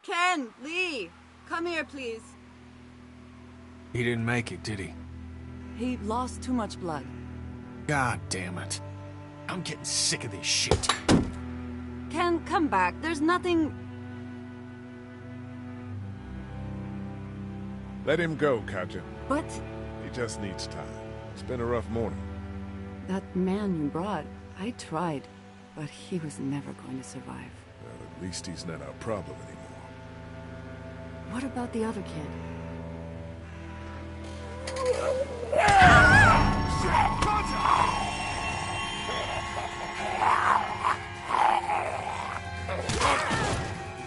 Ken, Lee, come here, please. He didn't make it, did he? He lost too much blood. God damn it. I'm getting sick of this shit. Ken, come back. There's nothing... Let him go, Katja. But... He just needs time. It's been a rough morning. that man you brought, I tried, but he was never going to survive. Well, at least he's not our problem anymore. What about the other kid?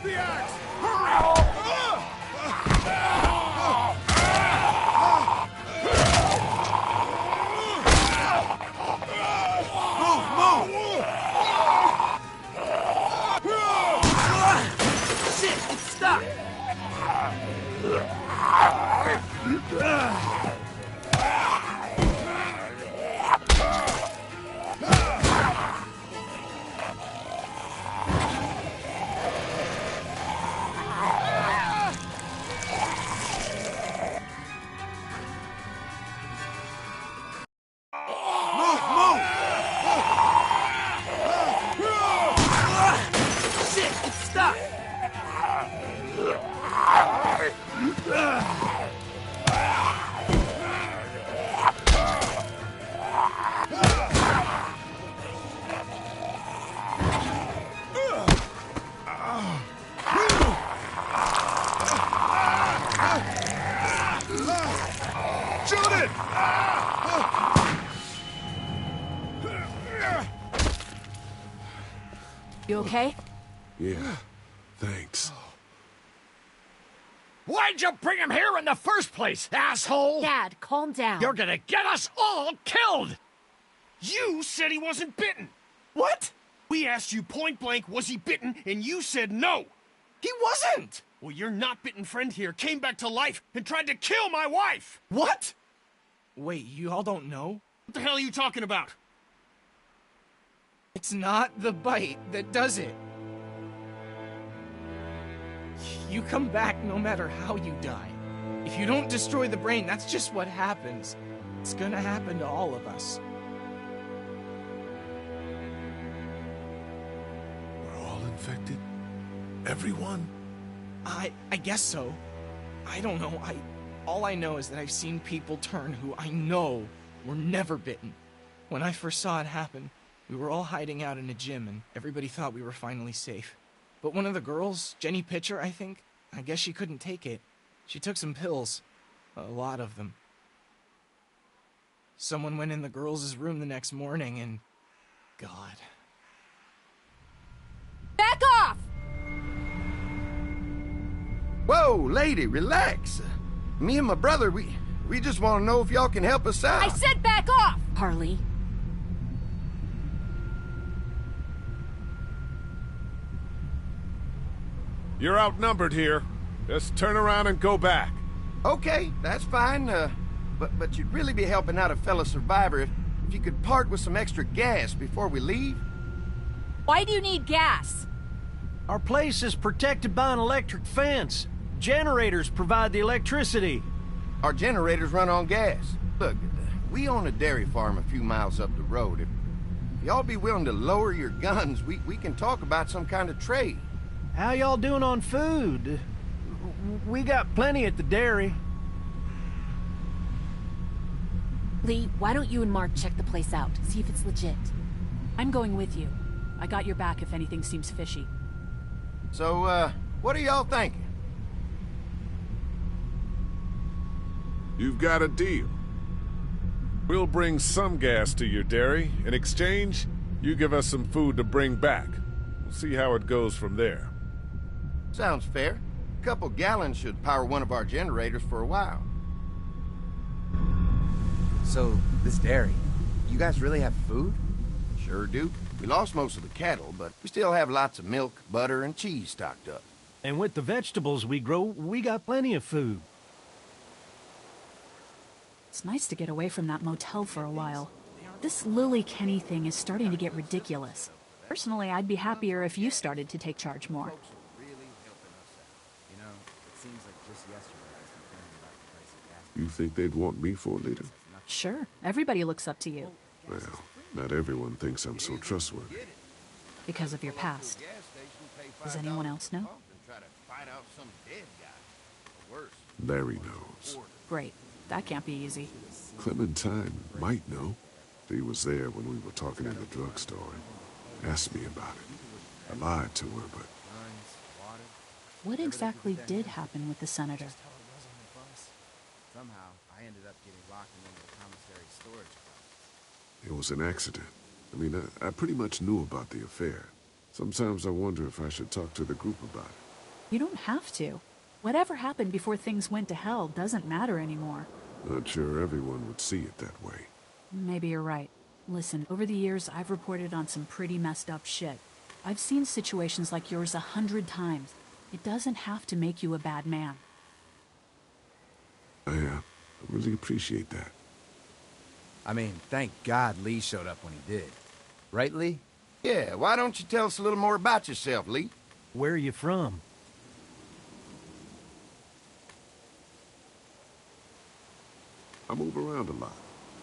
The axe! Shit, it's stuck! You okay? Yeah, thanks. Why'd you bring him here in the first place, asshole? Dad, calm down. You're gonna get us all killed! You said he wasn't bitten. What? We asked you point blank, was he bitten, and you said no. He wasn't! Well, your not bitten friend here came back to life and tried to kill my wife! What? Wait, you all don't know? What the hell are you talking about? It's not the bite that does it. You come back no matter how you die. If you don't destroy the brain, that's just what happens. It's gonna happen to all of us. We're all infected? Everyone? I guess so. I don't know. All I know is that I've seen people turn who I know were never bitten. When I first saw it happen, we were all hiding out in a gym and everybody thought we were finally safe. But one of the girls, Jenny Pitcher, I think, I guess she couldn't take it. She took some pills. A lot of them. Someone went in the girls' room the next morning and... God. Back off! Whoa, lady, relax. Me and my brother, we just want to know if y'all can help us out. I said back off! Harley. You're outnumbered here. Just turn around and go back. Okay, that's fine. But you'd really be helping out a fellow survivor if you could part with some extra gas before we leave. Why do you need gas? Our place is protected by an electric fence. Generators provide the electricity. Our generators run on gas. Look, we own a dairy farm a few miles up the road. If y'all be willing to lower your guns, we can talk about some kind of trade. How y'all doing on food? We got plenty at the dairy. Lee, why don't you and Mark check the place out, see if it's legit? I'm going with you. I got your back if anything seems fishy. So, what are y'all thinking? You've got a deal. We'll bring some gas to your dairy. In exchange, you give us some food to bring back. We'll see how it goes from there. Sounds fair. A couple gallons should power one of our generators for a while. So, this dairy, you guys really have food? Sure do. We lost most of the cattle, but we still have lots of milk, butter, and cheese stocked up. And with the vegetables we grow, we got plenty of food. It's nice to get away from that motel for a while. This Lily Kenny thing is starting to get ridiculous. Personally, I'd be happier if you started to take charge more. seems like just yesterday I was complaining about the price of gas. You think they'd want me for a leader? Sure, everybody looks up to you. Well, not everyone thinks I'm so trustworthy. Because of your past. Does anyone else know? Larry knows. Great. That can't be easy. Clementine might know. He was there when we were talking in the drugstore and asked me about it. I lied to her, but... What exactly did happen with the senator? Somehow, I ended up getting locked in one of the commissary storage closets. It was an accident. I mean, I pretty much knew about the affair. Sometimes I wonder if I should talk to the group about it. You don't have to. Whatever happened before things went to hell doesn't matter anymore. Not sure everyone would see it that way. Maybe you're right. Listen, over the years, I've reported on some pretty messed up shit. I've seen situations like yours 100 times. It doesn't have to make you a bad man. I really appreciate that. I mean, thank God Lee showed up when he did. Right, Lee? Yeah, why don't you tell us a little more about yourself, Lee? Where are you from? I move around a lot.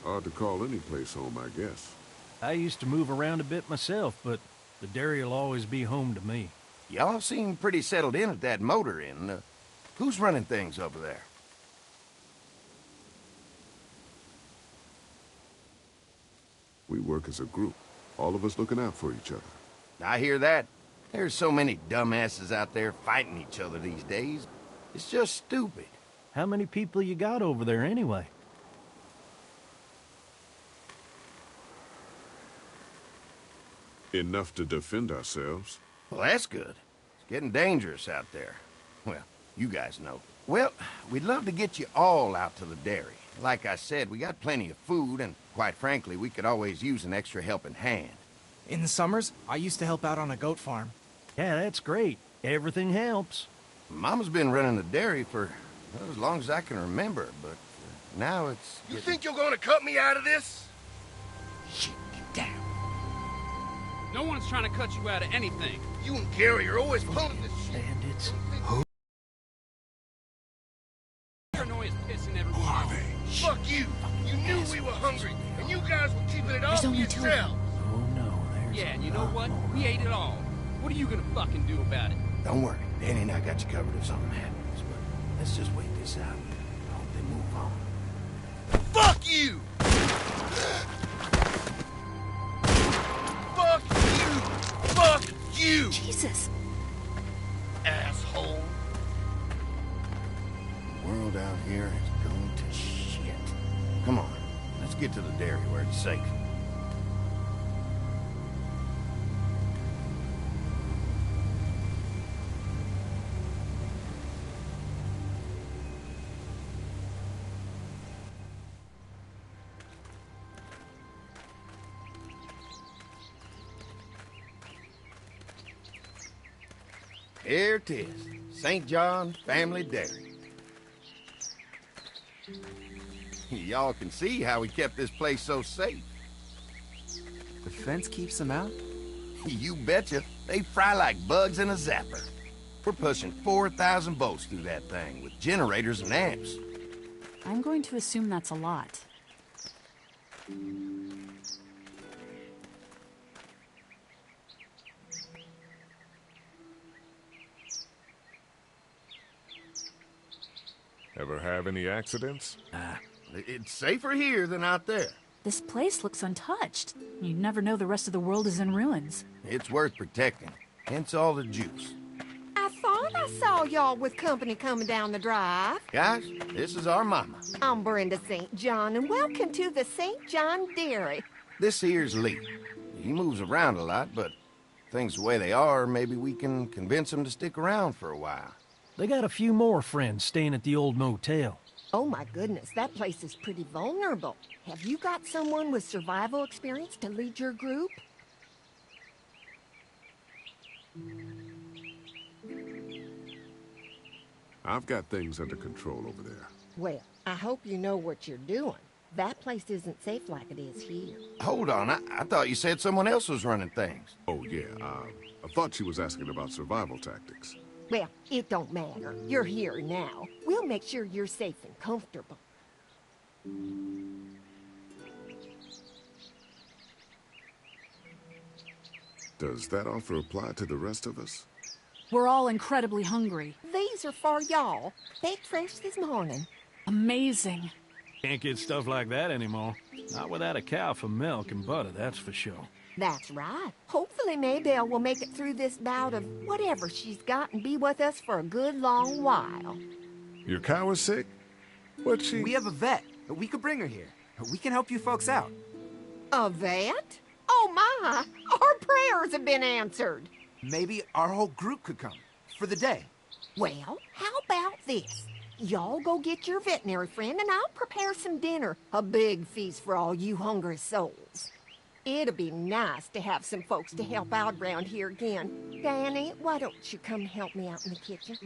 Hard to call any place home, I guess. I used to move around a bit myself, but the dairy will always be home to me. Y'all seem pretty settled in at that motor inn. Who's running things over there? We work as a group, all of us looking out for each other. I hear that. There's so many dumbasses out there fighting each other these days. It's just stupid. How many people you got over there anyway? Enough to defend ourselves. Well, that's good. It's getting dangerous out there. Well, you guys know. Well, we'd love to get you all out to the dairy. Like I said, we got plenty of food, and quite frankly, we could always use an extra helping hand. In the summers, I used to help out on a goat farm. Yeah, that's great. Everything helps. Mama's been running the dairy for well, as long as I can remember, but now it's... You think you're gonna cut me out of this? Shit, get down. No one's trying to cut you out of anything. You and Gary are always pulling this shit. Bandits. Your noise pissing everyone off. Fuck you! You knew we were hungry, and you guys were keeping it all for yourselves. Oh no, there's... Yeah, and you know what? We ate it all. What are you gonna fucking do about it? Don't worry, Danny and I got you covered if something happens, but let's just wait this out. I hope they move on. Fuck you! Fuck you! Fuck you! Jesus! Asshole! The world out here is going to shit. Come on, let's get to the dairy where it's safe. Here it is, St. John Family Dairy. Y'all can see how we kept this place so safe. The fence keeps them out? You betcha. They fry like bugs in a zapper. We're pushing 4,000 volts through that thing with generators and amps. I'm going to assume that's a lot. Ever have any accidents? It's safer here than out there. This place looks untouched. You'd never know the rest of the world is in ruins. It's worth protecting, hence all the juice. I thought I saw y'all with company coming down the drive. Guys, this is our mama. I'm Brenda St. John, and welcome to the St. John Dairy. This here's Lee. He moves around a lot, but things the way they are, maybe we can convince him to stick around for a while. They got a few more friends staying at the old motel. Oh my goodness, that place is pretty vulnerable. Have you got someone with survival experience to lead your group? I've got things under control over there. Well, I hope you know what you're doing. That place isn't safe like it is here. Hold on, I thought you said someone else was running things. Oh, yeah, I thought she was asking about survival tactics. Well, it don't matter. You're here now. We'll make sure you're safe and comfortable. Does that offer apply to the rest of us? We're all incredibly hungry. These are for y'all. Baked fresh this morning. Amazing. Can't get stuff like that anymore. Not without a cow for milk and butter, that's for sure. That's right. Hopefully Maybelle will make it through this bout of whatever she's got and be with us for a good long while. Your cow is sick? What's she... We have a vet. We could bring her here. We can help you folks out. A vet? Oh my! Our prayers have been answered. Maybe our whole group could come. For the day. Well, how about this? Y'all go get your veterinary friend and I'll prepare some dinner. A big feast for all you hungry souls. It'll be nice to have some folks to help out around here again. Danny, why don't you come help me out in the kitchen?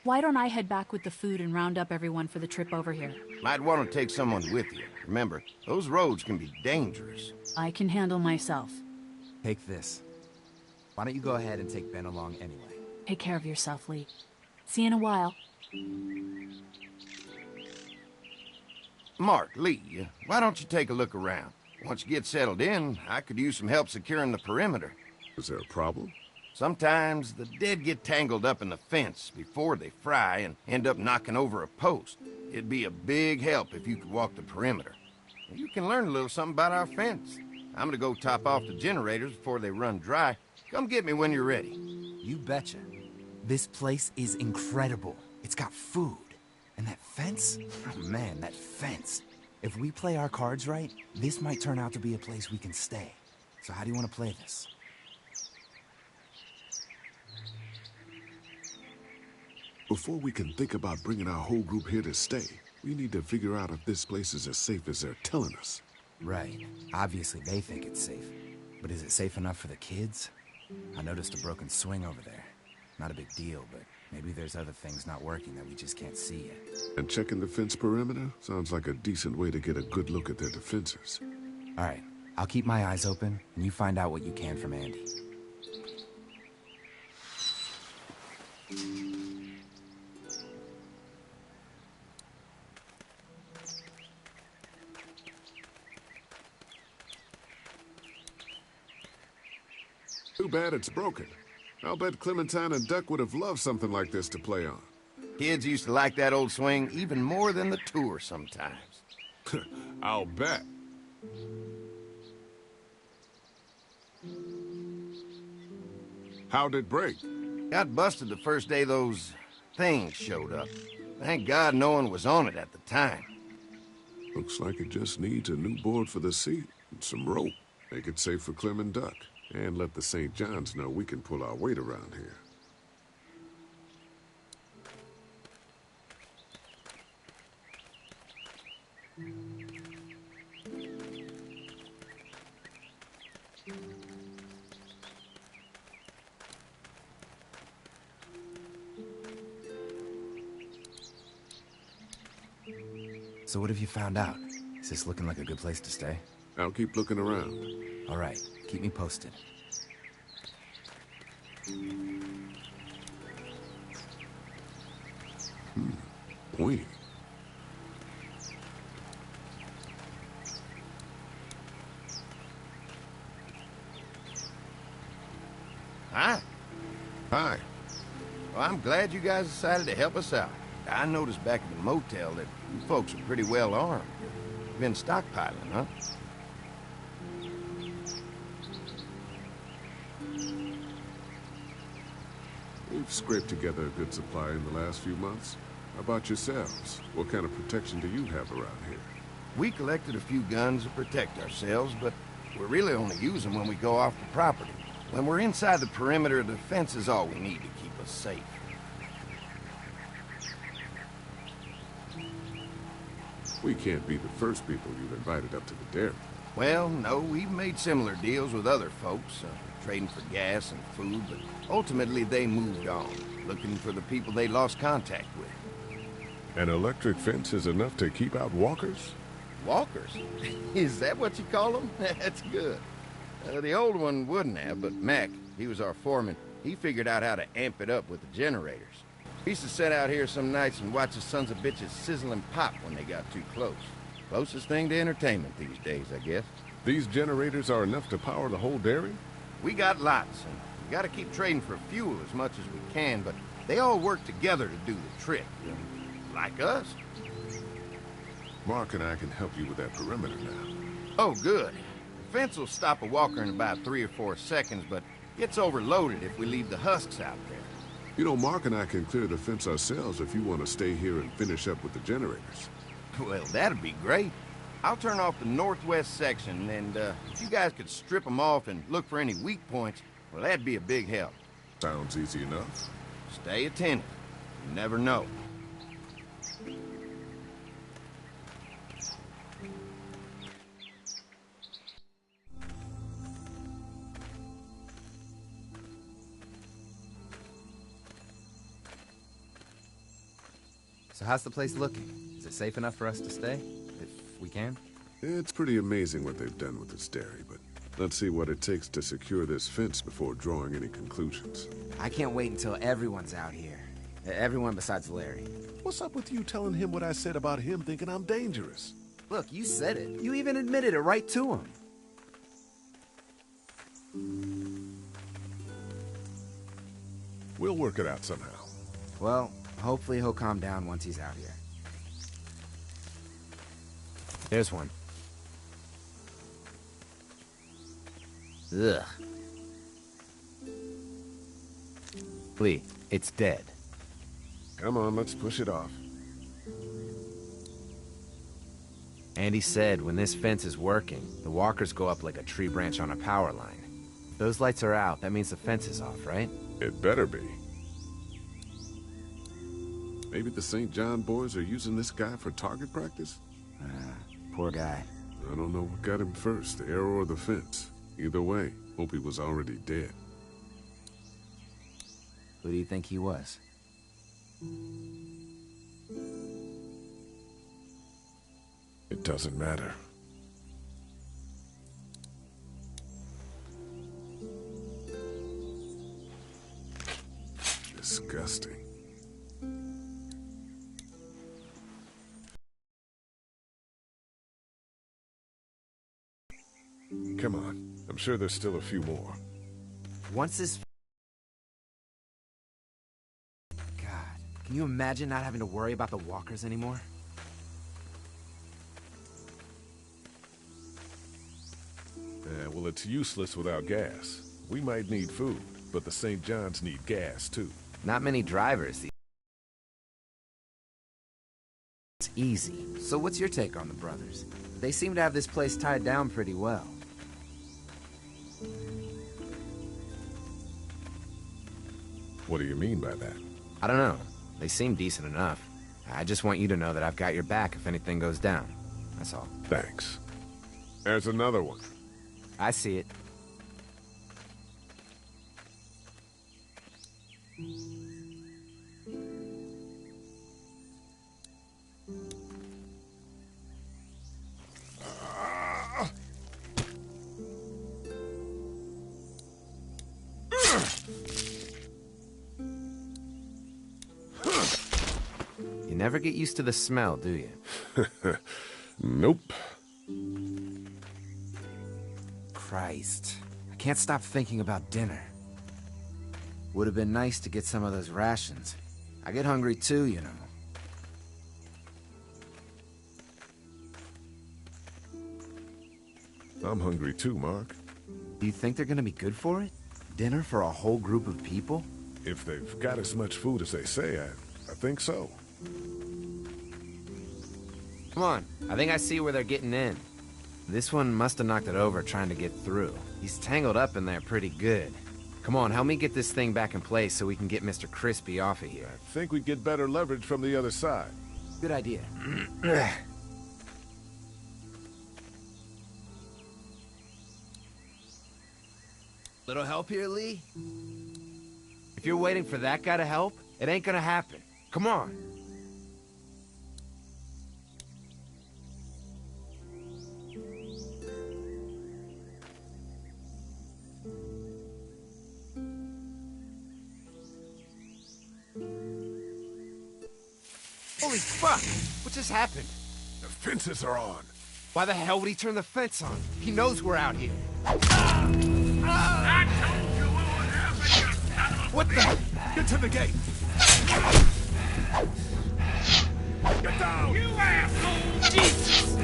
Why don't I head back with the food and round up everyone for the trip over here? Might want to take someone with you. Remember, those roads can be dangerous. I can handle myself. Take this. Why don't you go ahead and take Ben along anyway? Take care of yourself, Lee. See you in a while. Mark, Lee, why don't you take a look around? Once you get settled in, I could use some help securing the perimeter. Is there a problem? Sometimes the dead get tangled up in the fence before they fry and end up knocking over a post. It'd be a big help if you could walk the perimeter. You can learn a little something about our fence. I'm gonna go top off the generators before they run dry. Come get me when you're ready. You betcha. This place is incredible. It's got food. And that fence? Oh man, that fence. If we play our cards right, this might turn out to be a place we can stay. So how do you want to play this? Before we can think about bringing our whole group here to stay, we need to figure out if this place is as safe as they're telling us. Right. Obviously they think it's safe. But is it safe enough for the kids? I noticed a broken swing over there. Not a big deal, but maybe there's other things not working that we just can't see yet. And checking the fence perimeter sounds like a decent way to get a good look at their defenses. All right. I'll keep my eyes open, and you find out what you can from Andy. Too bad it's broken. I'll bet Clementine and Duck would have loved something like this to play on. Kids used to like that old swing even more than the tour sometimes. I'll bet. How'd it break? Got busted the first day those things showed up. Thank God no one was on it at the time. Looks like it just needs a new board for the seat and some rope. Make it safe for Clem and Duck. And let the St. John's know we can pull our weight around here. So what have you found out? Is this looking like a good place to stay? I'll keep looking around. All right, keep me posted. Pointy. Hi. Hi. Well, I'm glad you guys decided to help us out. I noticed back at the motel that you folks are pretty well armed. You've been stockpiling, huh? We've scraped together a good supply in the last few months. How about yourselves? What kind of protection do you have around here? We collected a few guns to protect ourselves, but we really only use them when we go off the property. When we're inside the perimeter, the fence is all we need to keep us safe. We can't be the first people you've invited up to the dairy. Well, no, we've made similar deals with other folks, trading for gas and food, but ultimately they moved on, looking for the people they lost contact with. An electric fence is enough to keep out walkers? Walkers? Is that what you call them? That's good. The old one wouldn't have, but Mac, he was our foreman. He figured out how to amp it up with the generators. He used to sit out here some nights and watch the sons of bitches sizzle and pop when they got too close. Closest thing to entertainment these days, I guess. These generators are enough to power the whole dairy? We got lots, and we gotta keep trading for fuel as much as we can, but they all work together to do the trick. Like us. Mark and I can help you with that perimeter now. Oh, good. The fence will stop a walker in about 3 or 4 seconds, but gets overloaded if we leave the husks out there. You know, Mark and I can clear the fence ourselves if you want to stay here and finish up with the generators. Well, that'd be great. I'll turn off the northwest section, and if you guys could strip them off and look for any weak points, well, that'd be a big help. Sounds easy enough. Stay attentive. You never know. So how's the place looking? Is it safe enough for us to stay? If we can? It's pretty amazing what they've done with this dairy, but let's see what it takes to secure this fence before drawing any conclusions. I can't wait until everyone's out here. Everyone besides Larry. What's up with you telling him what I said about him thinking I'm dangerous? Look, you said it. You even admitted it right to him. We'll work it out somehow. Well, hopefully he'll calm down once he's out here. There's one. Ugh. Lee, it's dead. Come on, let's push it off. Andy said when this fence is working, the walkers go up like a tree branch on a power line. If those lights are out, that means the fence is off, right? It better be. Maybe the St. John boys are using this guy for target practice? Poor guy. I don't know what got him first, the arrow or the fence. Either way, hope he was already dead. Who do you think he was? It doesn't matter. Disgusting. Come on. I'm sure there's still a few more. Once this... God, can you imagine not having to worry about the walkers anymore? Well, it's useless without gas. We might need food, but the St. John's need gas, too. Not many drivers. It's easy. So what's your take on the brothers? They seem to have this place tied down pretty well. What do you mean by that? I don't know. They seem decent enough. I just want you to know that I've got your back if anything goes down. That's all. Thanks. There's another one. I see it. You never get used to the smell, do you? Nope. Christ. I can't stop thinking about dinner. Would have been nice to get some of those rations. I get hungry too, you know. I'm hungry too, Mark. Do you think they're gonna be good for it? Dinner for a whole group of people? If they've got as much food as they say, I think so. Come on, I think I see where they're getting in. This one must have knocked it over trying to get through. He's tangled up in there pretty good. Come on, help me get this thing back in place so we can get Mr. Crispy off of here. I think we'd get better leverage from the other side. Good idea. Little help here, Lee? If you're waiting for that guy to help, it ain't gonna happen. Come on. Holy fuck! What just happened? The fences are on. Why the hell would he turn the fence on? He knows we're out here. I told you what would happen, you son of a What the? Get to the gate. Get down! You asshole! Jesus!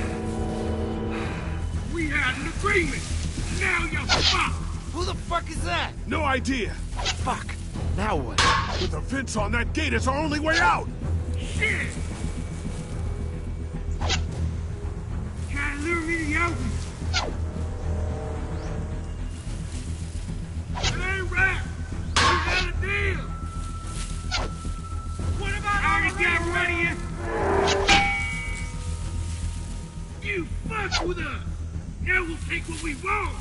We had an agreement. Now you're fucked. Who the fuck is that? No idea. Fuck. Now what? With a fence on that gate, it's our only way out. Shit! Trying to lure me to the open. It ain't right. We had a deal. What about I already got rid of you? You fucked with us. Now we'll take what we want.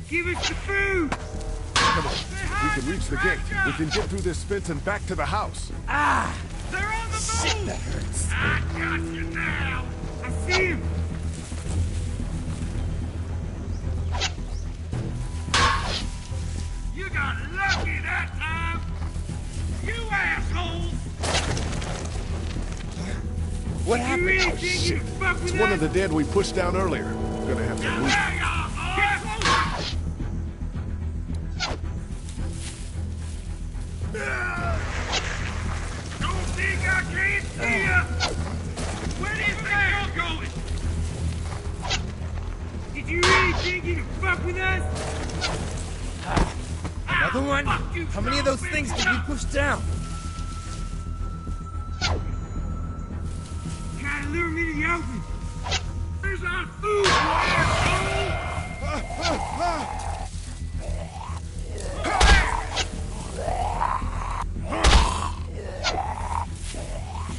Give us the food. Come on. We can reach the gate. We can get through this fence and back to the house. Ah! They're on the move. Shit, that hurts. I got you now. I see him. You got lucky that time. You assholes. What You happened? really think you fuck with It's one us? of the dead we pushed down earlier. We're gonna have to Now move. there you are, boy. Get closer. Don't think I can't see ya! Where do you think you're going? Did you really think you could fuck with us? Another one? Fuck you, How many of those son things a did bitch. we push down? Trying to lure me to the open. There's our food, you asshole!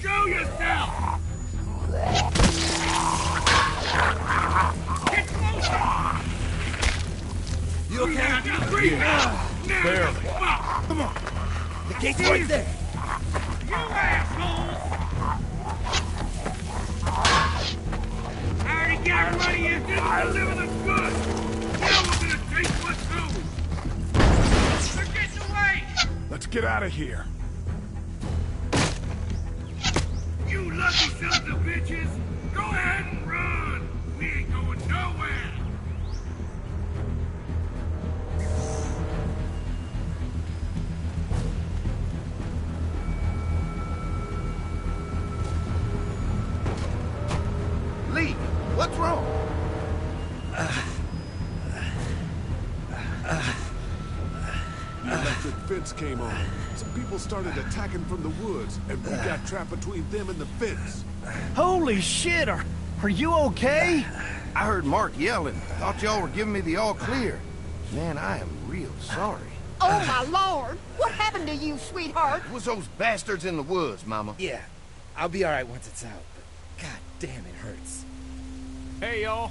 Show yourself! Get closer! You okay? Barely. Come on! The gate's right there. You assholes! I already got money you didn't deliver the goods! Now we're gonna take what's ours! They're getting away! Let's get out of here. You lucky sons of bitches! Go ahead and run! We ain't going nowhere! Lee, what's wrong? The electric fence came on. Some people started attacking from the woods, and we got trapped between them and the fence. Holy shit, are you okay? I heard Mark yelling. Thought y'all were giving me the all clear. Man, I am real sorry. Oh, my Lord! What happened to you, sweetheart? It was those bastards in the woods, Mama. Yeah, I'll be alright once it's out, but god damn, it hurts. Hey, y'all.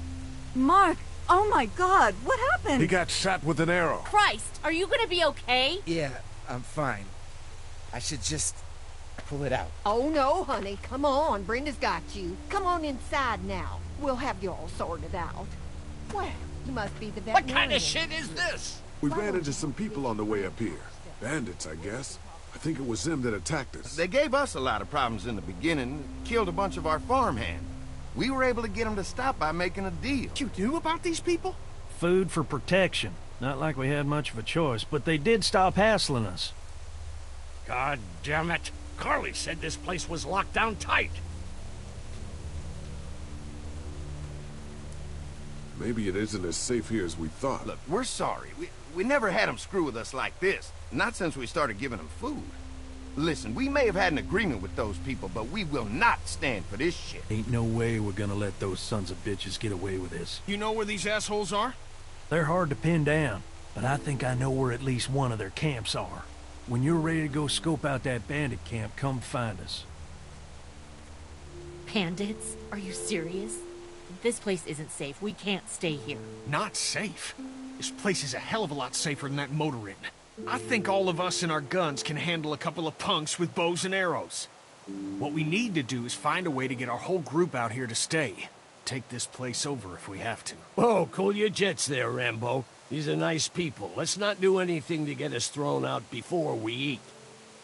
Mark! Oh my God! What happened? He got shot with an arrow. Christ, are you gonna be okay? Yeah, I'm fine. I should just pull it out. Oh, no, honey. Come on. Brenda's got you. Come on inside now. We'll have you all sorted out. Well, you must be the What veterinarian. kind of shit is this? We ran into some people on the way up here. Bandits, I guess. I think it was them that attacked us. They gave us a lot of problems in the beginning, killed a bunch of our farmhands. We were able to get them to stop by making a deal. You knew about these people? Food for protection. Not like we had much of a choice, but they did stop hassling us. God damn it. Carly said this place was locked down tight. Maybe it isn't as safe here as we thought. Look, we're sorry. We never had them screw with us like this. Not since we started giving them food. Listen, we may have had an agreement with those people, but we will not stand for this shit. Ain't no way we're gonna let those sons of bitches get away with this. You know where these assholes are? They're hard to pin down, but I think I know where at least one of their camps are. When you're ready to go scope out that bandit camp, come find us. Bandits? Are you serious? This place isn't safe. We can't stay here. Not safe. This place is a hell of a lot safer than that motor inn. I think all of us and our guns can handle a couple of punks with bows and arrows. What we need to do is find a way to get our whole group out here to stay. Take this place over if we have to. Whoa, cool your jets there, Rambo. These are nice people. Let's not do anything to get us thrown out before we eat.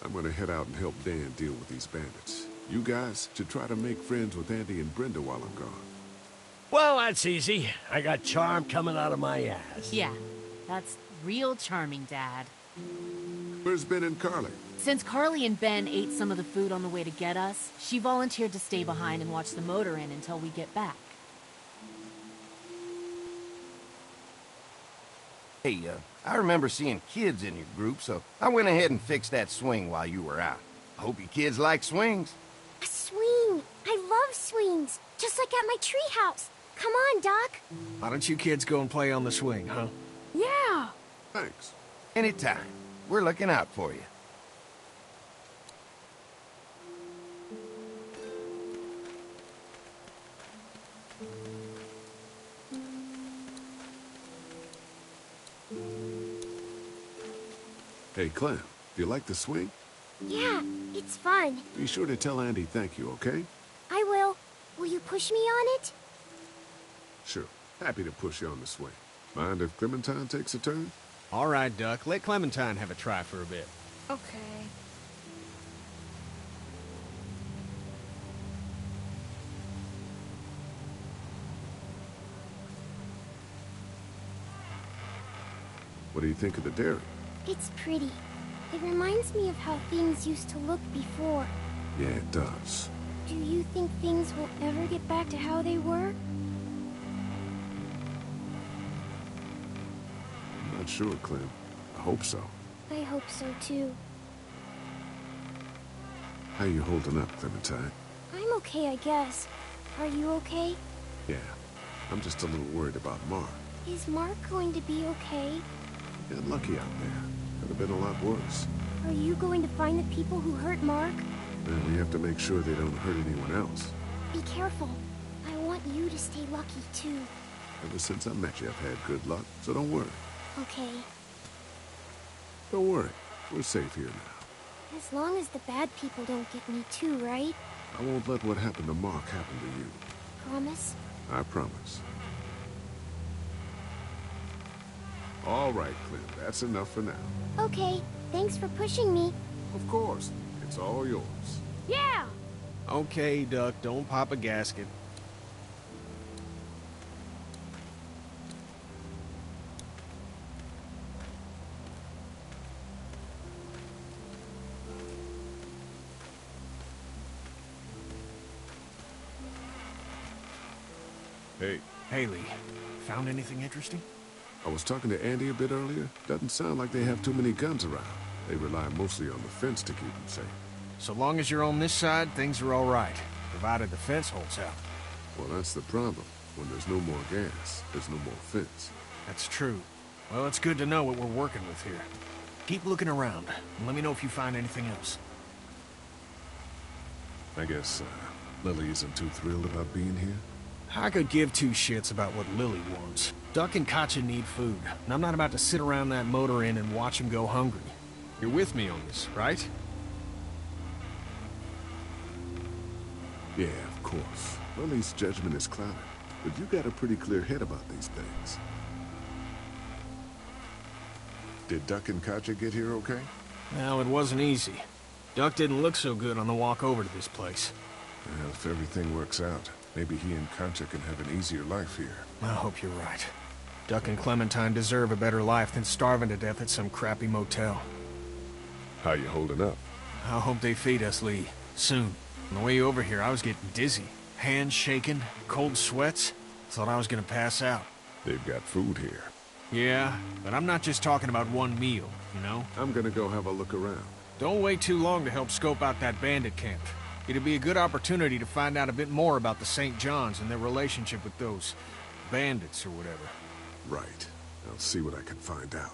I'm gonna head out and help Dan deal with these bandits. You guys should try to make friends with Andy and Brenda while I'm gone. Well, that's easy. I got charm coming out of my ass. Yeah, that's real charming, Dad. Where's Ben and Carly? Since Carly and Ben ate some of the food on the way to get us, she volunteered to stay behind and watch the motor inn until we get back. Hey, I remember seeing kids in your group, so I went ahead and fixed that swing while you were out. I hope you kids like swings. A swing! I love swings! Just like at my treehouse! Come on, Doc! Why don't you kids go and play on the swing, huh? Yeah! Thanks. Anytime. We're looking out for you. Hey, Clem, do you like the swing? Yeah, it's fun. Be sure to tell Andy thank you, okay? I will. Will you push me on it? Sure. Happy to push you on the swing. Mind if Clementine takes a turn? All right, Duck. Let Clementine have a try for a bit. Okay. What do you think of the dairy? It's pretty. It reminds me of how things used to look before. Yeah, it does. Do you think things will ever get back to how they were? I'm not sure, Clem. I hope so. I hope so too. How you holding up, Clementine? I'm okay, I guess. Are you okay? Yeah. I'm just a little worried about Mark. Is Mark going to be okay? Got lucky out there. Could have been a lot worse. Are you going to find the people who hurt Mark? And we have to make sure they don't hurt anyone else. Be careful. I want you to stay lucky, too. Ever since I met you, I've had good luck, so don't worry. Okay. Don't worry. We're safe here now. As long as the bad people don't get me too, right? I won't let what happened to Mark happen to you. Promise? I promise. All right, Clem. That's enough for now. Okay. Thanks for pushing me. Of course. It's all yours. Yeah! Okay, Duck. Don't pop a gasket. Hey. Haley, found anything interesting? I was talking to Andy a bit earlier. Doesn't sound like they have too many guns around. They rely mostly on the fence to keep them safe. So long as you're on this side, things are all right. Provided the fence holds out. Well, that's the problem. When there's no more gas, there's no more fence. That's true. Well, it's good to know what we're working with here. Keep looking around, and let me know if you find anything else. I guess, Lily isn't too thrilled about being here? I could give two shits about what Lily wants. Duck and Katjaa need food, and I'm not about to sit around that motor inn and watch them go hungry. You're with me on this, right? Yeah, of course. Lily's judgment is clouded, but you got a pretty clear head about these things. Did Duck and Katjaa get here okay? Well, it wasn't easy. Duck didn't look so good on the walk over to this place. Well, if everything works out, maybe he and Katjaa can have an easier life here. I hope you're right. Duck and Clementine deserve a better life than starving to death at some crappy motel. How you holding up? I hope they feed us, Lee. Soon. On the way over here, I was getting dizzy. Hands shaking, cold sweats. Thought I was gonna pass out. They've got food here. Yeah, but I'm not just talking about one meal, you know? I'm gonna go have a look around. Don't wait too long to help scope out that bandit camp. It'd be a good opportunity to find out a bit more about the St. John's and their relationship with those bandits or whatever. Right. I'll see what I can find out.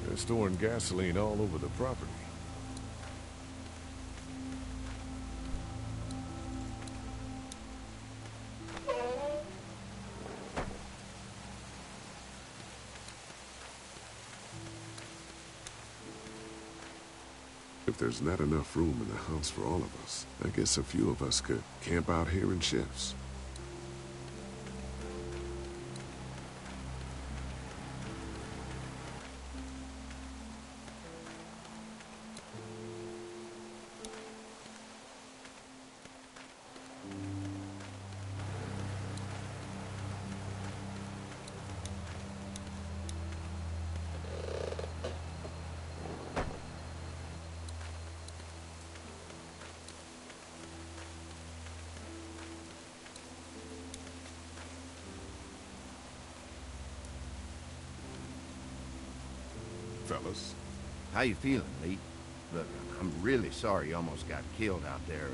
They're storing gasoline all over the property. If there's not enough room in the house for all of us, I guess a few of us could camp out here in shifts. Fellas. How you feeling, Lee? Look, I'm really sorry you almost got killed out there.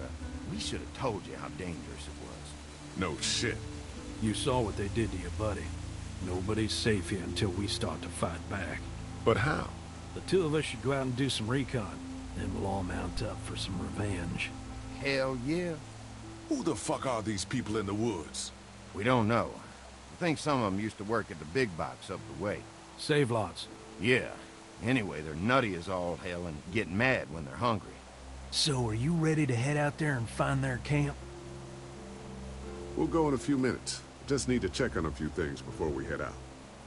We should have told you how dangerous it was. No shit. You saw what they did to your buddy. Nobody's safe here until we start to fight back. But how? The two of us should go out and do some recon. Then we'll all mount up for some revenge. Hell yeah. Who the fuck are these people in the woods? We don't know. I think some of them used to work at the big box up the way. Save lots. Yeah. Anyway, they're nutty as all hell and get mad when they're hungry. So, are you ready to head out there and find their camp? We'll go in a few minutes. Just need to check on a few things before we head out.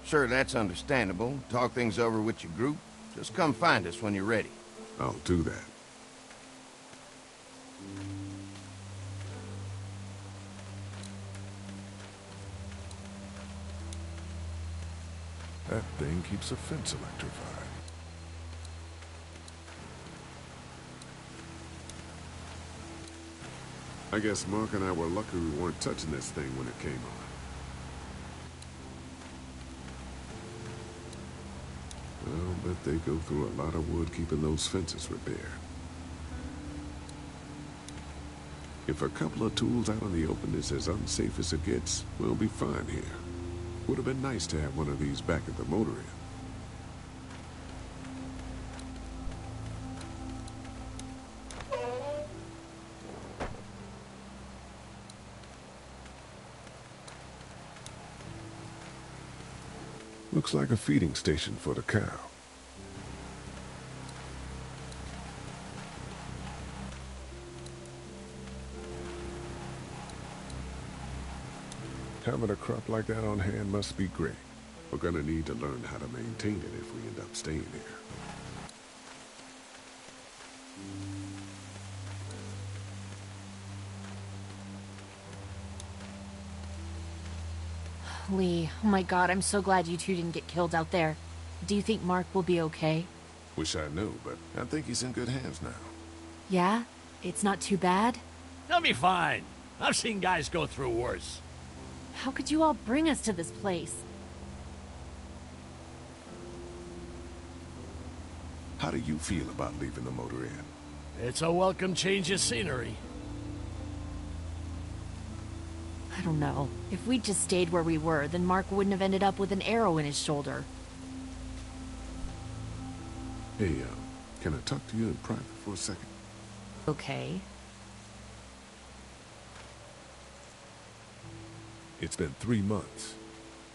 Sure, that's understandable. Talk things over with your group. Just come find us when you're ready. I'll do that. That thing keeps a fence electrified. I guess Mark and I were lucky we weren't touching this thing when it came on. I'll bet they go through a lot of wood keeping those fences repaired. If a couple of tools out in the open is as unsafe as it gets, we'll be fine here. Would have been nice to have one of these back at the motor inn. Looks like a feeding station for the cow. Having a crop like that on hand must be great. We're gonna need to learn how to maintain it if we end up staying here. Lee, oh my god, I'm so glad you two didn't get killed out there. Do you think Mark will be okay? Wish I knew, but I think he's in good hands now. Yeah? It's not too bad? He'll be fine. I've seen guys go through worse. How could you all bring us to this place? How do you feel about leaving the motor inn? It's a welcome change of scenery. I don't know. If we'd just stayed where we were, then Mark wouldn't have ended up with an arrow in his shoulder. Hey, can I talk to you in private for a second? Okay. It's been 3 months.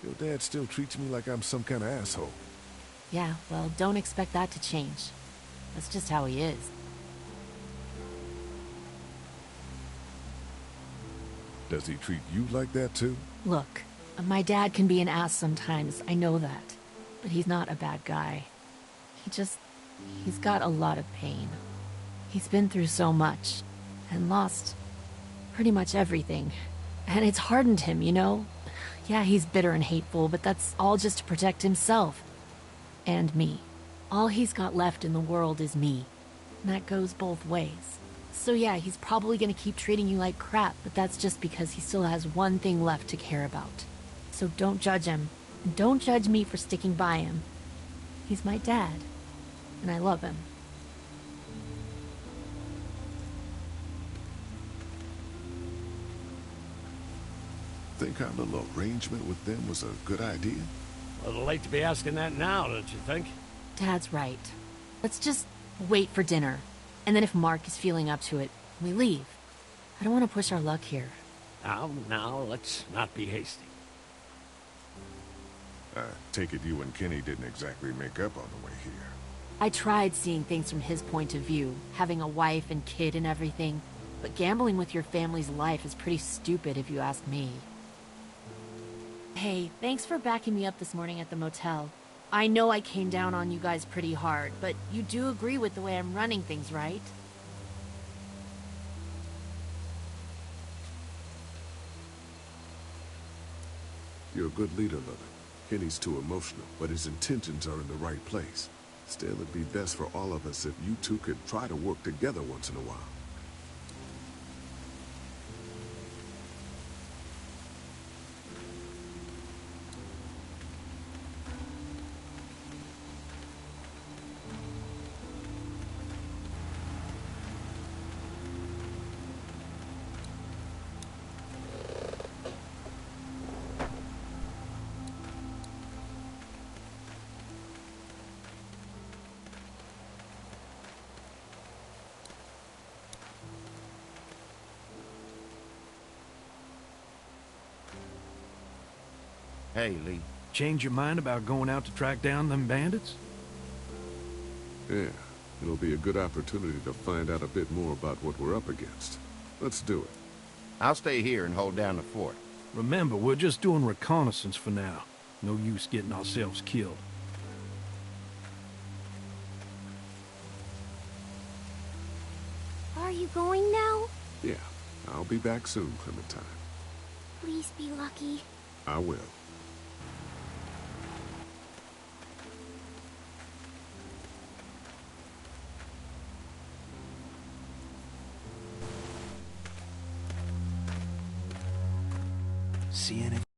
Your dad still treats me like I'm some kind of asshole. Yeah, well, don't expect that to change. That's just how he is. Does he treat you like that too? Look, my dad can be an ass sometimes, I know that. But he's not a bad guy. He's got a lot of pain. He's been through so much, and lost pretty much everything. And it's hardened him, you know? Yeah, he's bitter and hateful, but that's all just to protect himself. And me. All he's got left in the world is me. And that goes both ways. So yeah, he's probably gonna keep treating you like crap, but that's just because he still has one thing left to care about. So don't judge him. And don't judge me for sticking by him. He's my dad. And I love him. Think our little arrangement with them was a good idea? A little late to be asking that now, don't you think? Dad's right. Let's just wait for dinner. And then if Mark is feeling up to it, we leave. I don't want to push our luck here. Now, let's not be hasty. I take it you and Kenny didn't exactly make up on the way here. I tried seeing things from his point of view, having a wife and kid and everything, but gambling with your family's life is pretty stupid if you ask me. Hey, thanks for backing me up this morning at the motel. I know I came down on you guys pretty hard, but you do agree with the way I'm running things, right? You're a good leader, Lily. Kenny's too emotional, but his intentions are in the right place. Still, it'd be best for all of us if you two could try to work together once in a while. Hey, Lee. Change your mind about going out to track down them bandits? Yeah, it'll be a good opportunity to find out a bit more about what we're up against. Let's do it. I'll stay here and hold down the fort. Remember, we're just doing reconnaissance for now. No use getting ourselves killed. Are you going now? Yeah, I'll be back soon, Clementine. Please be lucky. I will. See anything?